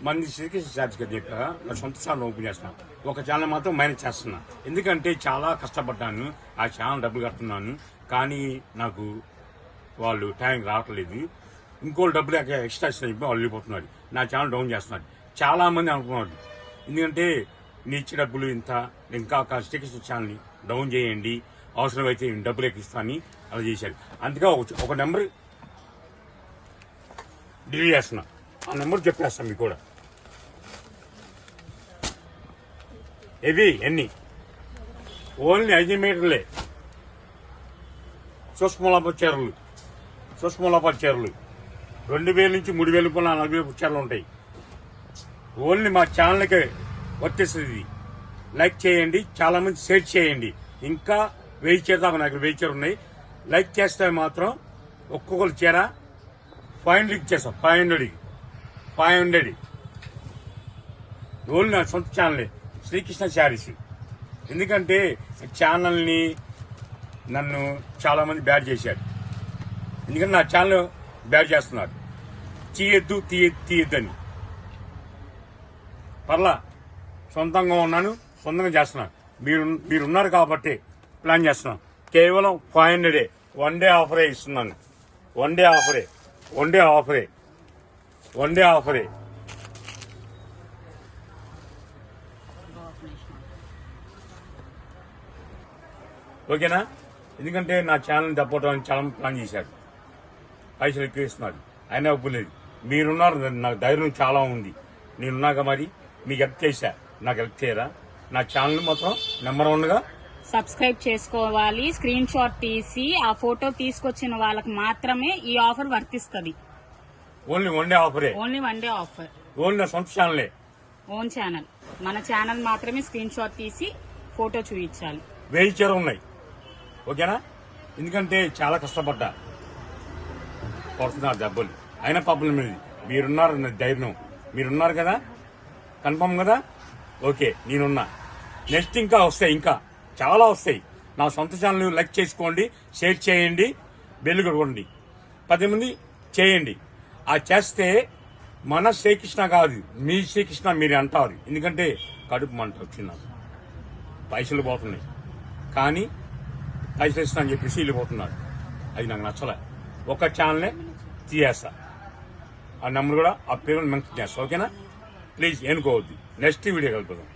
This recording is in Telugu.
మంది శ్రీకృష్ణ ఛార్జ్ చెప్ప నా సొంత ఛానల్ ఓపెన్ చేస్తున్నా. ఒక ఛానల్ మాత్రం మేనేజ్ చేస్తున్నా. ఎందుకంటే చాలా కష్టపడ్డాను, ఆ ఛానల్ డబ్బులు కడుతున్నాను, కానీ నాకు వాళ్ళు టైం రావట్లేదు. ఇంకోళ్ళు డబ్బులు ఎక్స్ట్రా ఇచ్చిన వాళ్ళు వెళ్ళిపోతున్నారు, నా ఛానల్ డౌన్ చేస్తున్నారు. చాలా మంది అనుకున్నారు, ఎందుకంటే నీ ఇచ్చే డబ్బులు ఇంత, ఇంకా శ్రీకృష్ణ ఛానల్ని డౌన్ చేయండి, అవసరమైతే డబ్బులు ఎక్కిస్తాను అలా చేశారు. అందుకే ఒక నెంబర్ డిలీట్ చేస్తున్నా. ఆ నెంబర్ చెప్పేస్తాను మీకు కూడా. ఇవి ఎన్ని ఓన్లీ 5 మీటర్లే సుష్మలాప చీరలు 2000 నుంచి 3000 4000 చీరలు ఉంటాయి. ఓన్లీ మా ఛానల్కి వర్తిస్తుంది. లైక్ చేయండి, చాలా మంది షేర్ చేయండి. ఇంకా 1000 చీర దాకా నాకు 1000 చీర ఉన్నాయి. లైక్ చేస్తే మాత్రం ఒక్కొక్కరు చీర 500 ఇచ్చేస్తాం. 500 ఓన్లీ నా సొంత ఛానలే శ్రీకృష్ణ శారీస్. ఎందుకంటే ఛానల్ని నన్ను చాలా మంది బ్యాడ్ చేశారు. ఎందుకంటే నా ఛానల్ బ్యాడ్ చేస్తున్నారు, తీయద్దు అని. పర్లా సొంతంగా ఉన్నాను, సొంతంగా చేస్తున్నాను. మీరున్నారు కాబట్టి ప్లాన్ చేస్తున్నాను. కేవలం 500 వన్ డే ఆఫరే ఇస్తున్నాను. వన్ డే ఆఫరే. ఓకేనా? ఎందుకంటే నా ఛానల్ తప్పడానికి చాలా ప్లాన్ చేశారు, పైసలు ఎక్కువ ఇస్తున్నారు, అయినా ఒప్పులేదు. మీరున్నారు, నాకు ధైర్యం చాలా ఉంది. నేనున్నాక మరి మీకు హెల్ప్ చేశా, నాకు హెల్ప్ చేయరా? నా ఛానల్ మొత్తం నెంబర్ 1గా సబ్స్క్రైబ్ చేసుకోవాలి. స్క్రీన్ షాట్ తీసి ఆ ఫోటో తీసుకొచ్చిన వాళ్ళకి మాత్రమే ఈ ఆఫర్ వర్తిస్తుంది. ఓన్లీ వన్ డే ఆఫరే. Only one day offer. Only నా సొంత ఛానలే, ఓన్ ఛానల్. మన ఛానల్ మాత్రమే స్క్రీన్ షాట్ తీసి ఫోటో చూపించాలి. 1000 చీర ఉన్నాయి. ఓకేనా? ఎందుకంటే చాలా కష్టపడ్డా, పడుతున్నారు డబ్బులు, అయినా ప్రాబ్లం లేదు. మీరున్నారు, ధైర్యం మీరున్నారు కదా, కన్ఫర్మ్ కదా. ఓకే, నేనున్నా. నెక్స్ట్ ఇంకా వస్తాయి, ఇంకా చాలా వస్తాయి. నా సొంత ఛానల్ లైక్ చేసుకోండి, షేర్ చేయండి, బెల్ కొట్టుకోండి, 10 మంది చేయండి. ఆ చేస్తే మన శ్రీకృష్ణ కాదు, మీ శ్రీకృష్ణ మీరు అంటారు. ఎందుకంటే కడుపు మంట వచ్చింది, పైసలు పోతున్నాయి, కానీ పైసలు ఇస్తా అని చెప్పేసి వెళ్ళిపోతున్నారు. అది నాకు నచ్చలే. ఒక ఛానల్నే తీయేస్తా, ఆ నెంబర్ కూడా ఆ పేరు మెన్షన్ చేస్తా. ఓకేనా? ప్లీజ్ ఏనుకోవద్దు. Next video కలుపుదాం.